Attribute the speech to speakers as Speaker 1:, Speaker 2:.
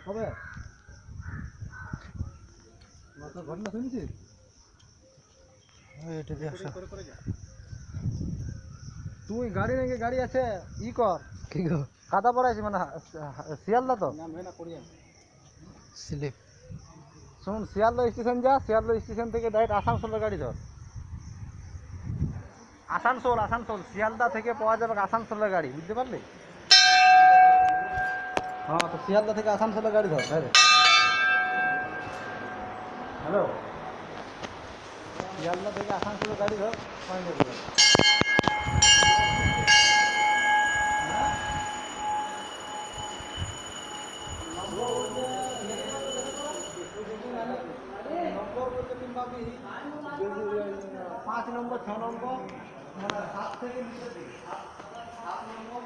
Speaker 1: হবে তো ঘটনা শুনছিস? তুই গাড়ি নাকি গাড়ি আছে ই কর
Speaker 2: কি গো
Speaker 1: কাদা পড়াইছি মানে শিয়ালদা তো
Speaker 2: স্লিপ
Speaker 1: শুন শিয়ালদা স্টেশন যা, শিয়ালদা স্টেশন থেকে ডাইরেক্ট আসানসোলের গাড়ি ধর। আসানসোল আসানসোল শিয়ালদা থেকে পাওয়া যাবে আসানসোলের গাড়ি, বুঝতে পারলি? হ্যাঁ তো শিয়ালদা থেকে আসানসোলের গাড়ি ধর ডাইরেক্ট। হ্যালো, শিয়ালদা থেকে আসানসোলের গাড়ি ধর, ফাইনাল ধর। নম্বর বলতে তুমি পাবি 5 নম্বর 6 নম্বর মানে 7 থেকে নিচে 7 নম্বর